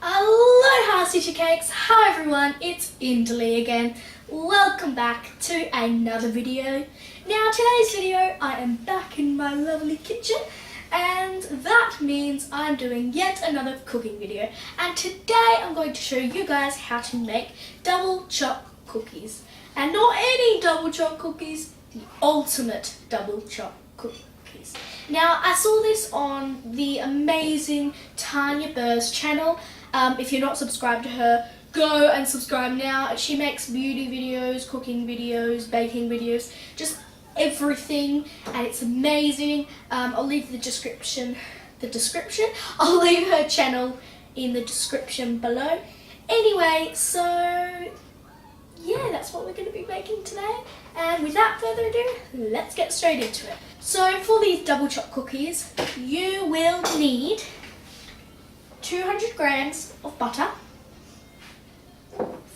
Aloha Sushi Cakes! Hi everyone, it's Indley again. Welcome back to another video. Now today's video I am back in my lovely kitchen and that means I'm doing yet another cooking video. And today I'm going to show you guys how to make double choc cookies. And not any double choc cookies, the ultimate double choc cookies. Now I saw this on the amazing Tanya Burr's channel. If you're not subscribed to her, go and subscribe now. She makes beauty videos, cooking videos, baking videos, just everything, and it's amazing. I'll leave the description. I'll leave her channel in the description below. Anyway, so yeah, that's what we're going to be making today. And without further ado, let's get straight into it. So for these double choc cookies, you will need 200 grams of butter,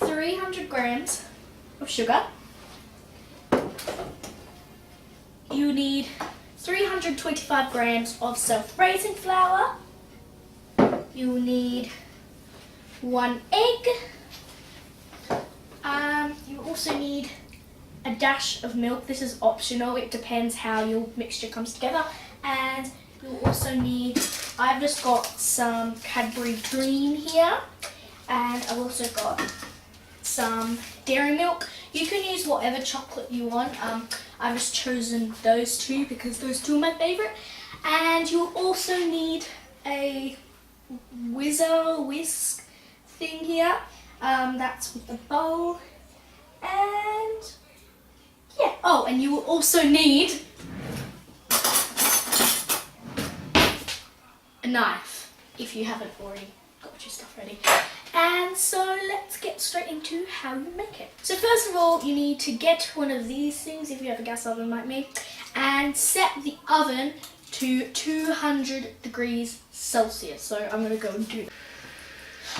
300 grams of sugar, you need 325 grams of self-raising flour, you will need 1 egg, you also need a dash of milk. This is optional, it depends how your mixture comes together. And you'll also need, I've just got some Cadbury Dream here, and I've also got some dairy milk. You can use whatever chocolate you want. I've just chosen those two because those two are my favourite. And you'll also need a whisk thing here. That's with the bowl. And yeah, oh, and you will also need a knife if you haven't already got your stuff ready. And so let's get straight into how you make it. So first of all, you need to get one of these things if you have a gas oven like me, and set the oven to 200 degrees Celsius. So I'm going to go and do that.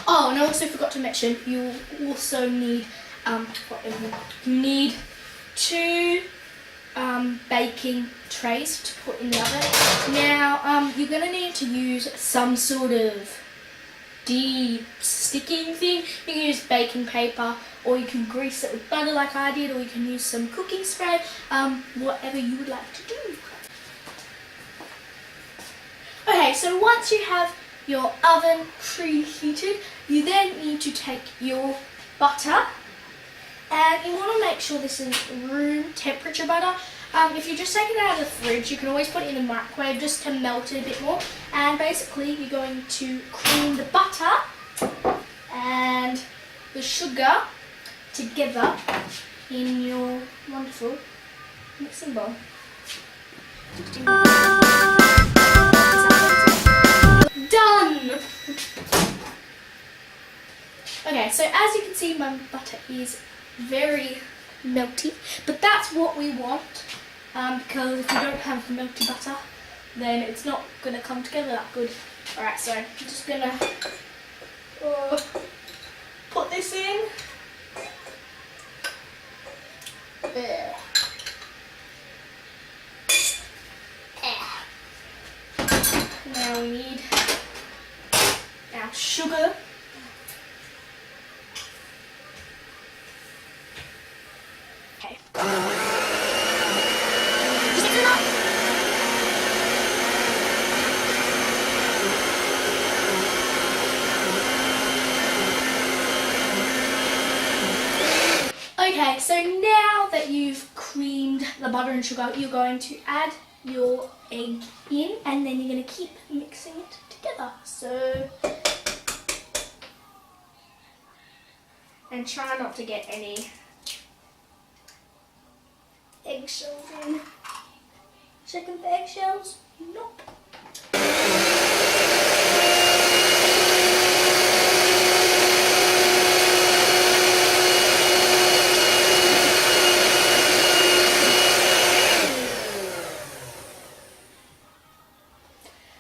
Oh, and I also forgot to mention, you also need two baking trays to put in the oven. Now you're going to need to use some sort of deep sticking thing. You can use baking paper, or you can grease it with butter like I did, or you can use some cooking spray, whatever you would like to do. Okay, so once you have your oven preheated, you then need to take your butter, and you want to make sure this is room temperature butter. If you just take it out of the fridge, you can always put it in the microwave just to melt it a bit more. And basically you're going to cream the butter and the sugar together in your wonderful mixing bowl. Done! Okay, so as you can see, my butter is very melty, but that's what we want, because if you don't have the melty butter, then it's not going to come together that good. Alright, so I'm just going to put this in. There. Now we need our sugar. Okay. Okay, so now that you've creamed the butter and sugar, you're going to add your egg in, and then you're going to keep mixing it together. So, and try not to get any eggshells in. Checking for eggshells? Nope.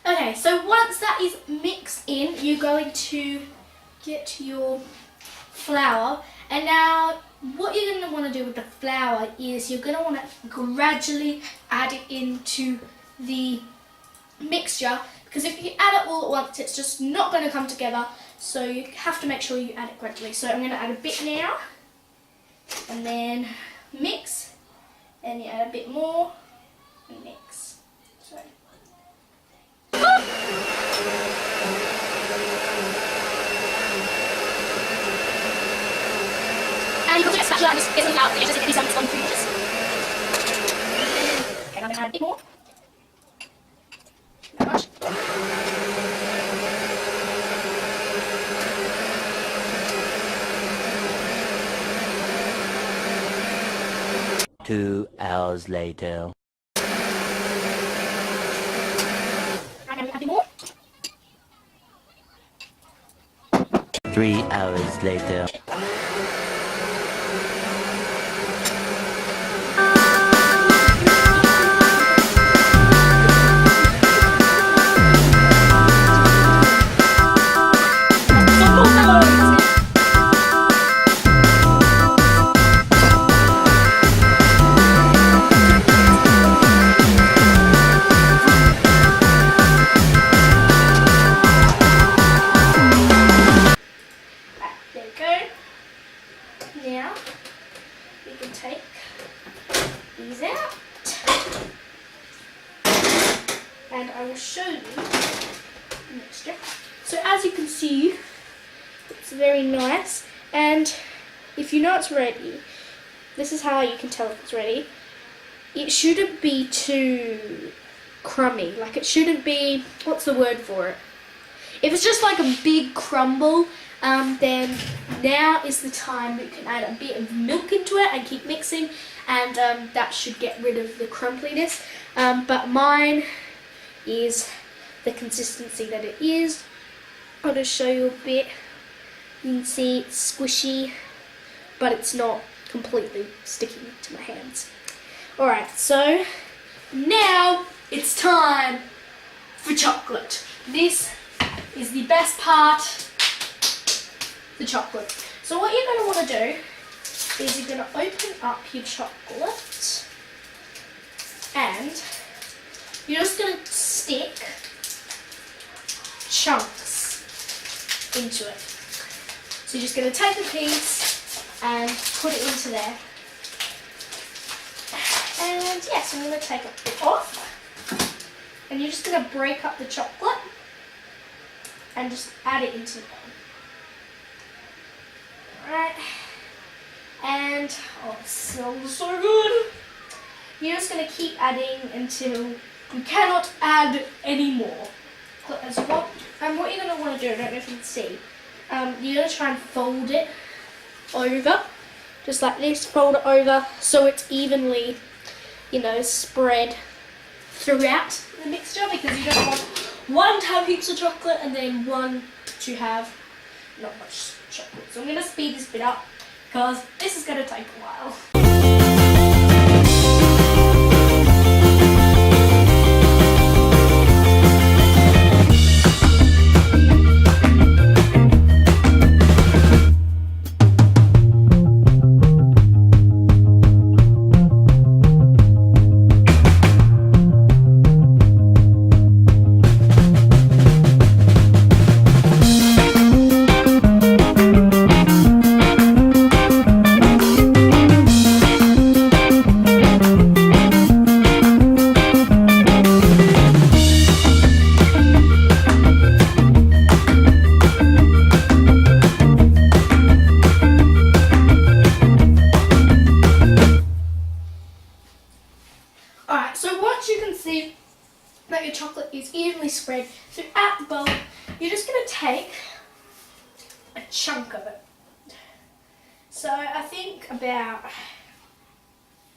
Okay, so once that is mixed in, you're going to get your flour, and now what you're going to want to do with the flour is you're going to want to gradually add it into the mixture, because if you add it all at once, it's just not going to come together. So you have to make sure you add it gradually. So I'm going to add a bit now, and then mix, and you add a bit more, and mix. So. And you can just spatula and just get something out, and just get these on 3 inches. Okay, I'm going to add a bit more. That much. 2 hours later. And a bit more. 3 hours later. Now we can take these out, and I will show you the mixture. So as you can see, it's very nice, and if you know it's ready, this is how you can tell if it's ready. It shouldn't be too crummy, like it shouldn't be, what's the word for it? If it's just like a big crumble, then now is the time that you can add a bit of milk into it and keep mixing, and that should get rid of the crumbliness. But mine is the consistency that it is. I'll just show you a bit. You can see it's squishy, but it's not completely sticking to my hands. Alright, so now it's time for chocolate. This is the best part, the chocolate. So what you're going to want to do is you're going to open up your chocolate, and you're just going to stick chunks into it. So you're just going to take a piece and put it into there. And yes, I'm going to take a bit off, and you're just going to break up the chocolate and just add it into the bowl. Alright, and oh, it smells so good. You're just going to keep adding until you cannot add any more. And what you're going to want to do, I don't know if you can see, you're going to try and fold it over, just like this, fold it over so it's evenly, you know, spread throughout the mixture, because you don't want one to have heaps of chocolate and then one to have not much chocolate. So I'm going to speed this bit up because this is going to take a while. Alright, so once you can see that your chocolate is evenly spread throughout the bowl, you're just going to take a chunk of it. So I think about,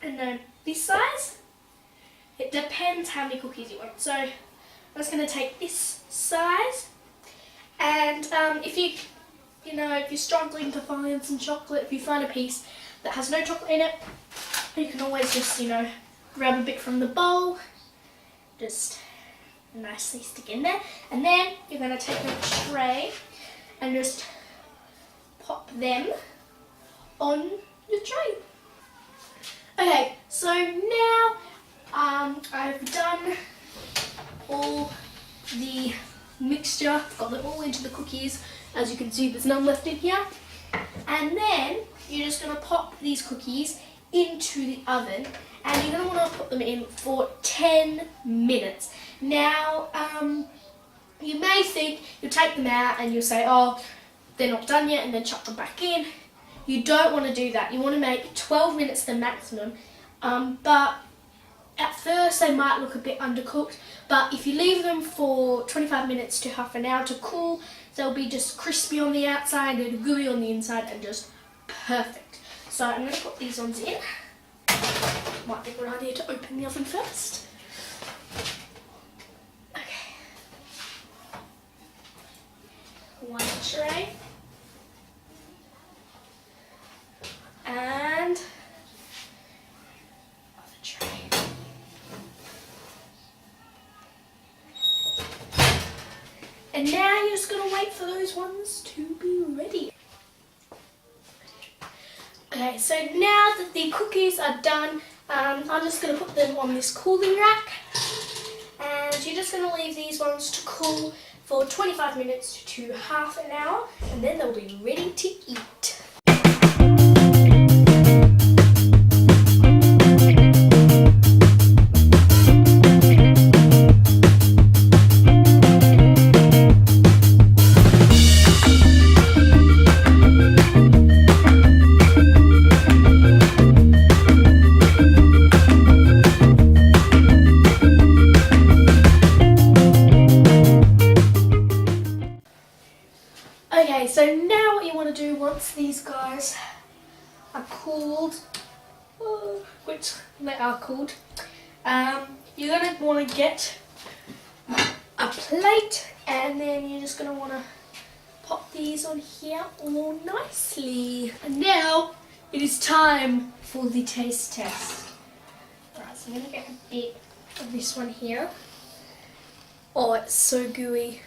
I don't know, this size? It depends how many cookies you want. So I'm just going to take this size, and if you're struggling to find some chocolate, if you find a piece that has no chocolate in it, you can always just, grab a bit from the bowl, just nicely stick in there, and then you're going to take a tray and just pop them on the tray. Okay, so now I've done all the mixture, got them all into the cookies. As you can see, there's none left in here. And then you're just going to pop these cookies into the oven, and you're going to want to put them in for 10 minutes. Now, you may think you'll take them out and you'll say, oh, they're not done yet, and then chuck them back in. You don't want to do that. You want to make 12 minutes the maximum, but at first they might look a bit undercooked, but if you leave them for 25 minutes to half an hour to cool, they'll be just crispy on the outside and gooey on the inside and just perfect. So I'm going to put these ones in. Might be a good idea to open the oven first. Okay. One tray. And other tray. And now you're just going to wait for those ones to be ready. Okay, so now that the cookies are done, I'm just going to put them on this cooling rack. And you're just going to leave these ones to cool for 25 minutes to half an hour, and then they'll be ready to eat. Okay, so now what you want to do once these guys are cooled, which they are cooled, you're going to want to get a plate, and then you're just going to want to pop these on here all nicely. And now it is time for the taste test. Alright, so I'm going to get a bit of this one here. Oh, it's so gooey.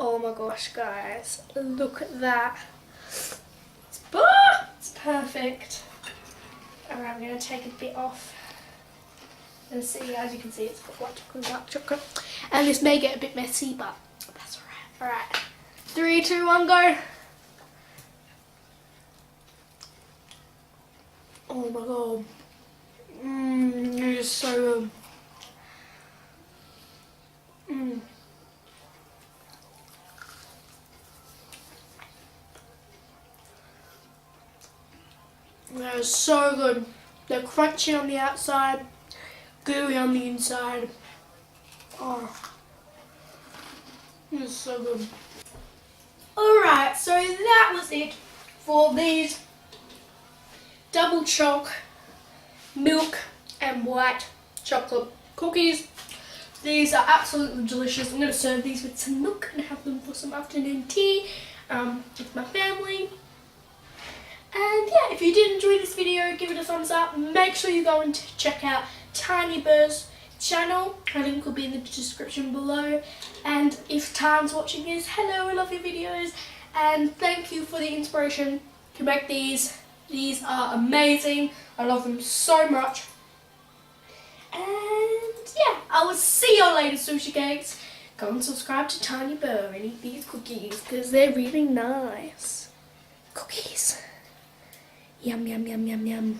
Oh my gosh, guys, look at that. It's perfect. Alright, I'm going to take a bit off. And see, as you can see, it's got white chocolate, dark chocolate. And this may get a bit messy, but that's alright. Alright, 3, 2, 1, go. Oh my god. It is so good. They're so good. They're crunchy on the outside, gooey on the inside. Oh, it's so good. Alright, so that was it for these double choc milk and white chocolate cookies. These are absolutely delicious. I'm going to serve these with some milk and have them for some afternoon tea with my family. And yeah, if you did enjoy this video, give it a thumbs up. Make sure you go and check out Tiny Burr's channel. Her link will be in the description below. And if Tan's watching this, hello, I love your videos. And thank you for the inspiration to make these. These are amazing. I love them so much. And yeah, I will see you later, sushi cakes. Go and subscribe to Tiny Burr and eat these cookies because they're really nice. Cookies. Yum, yum, yum, yum, yum.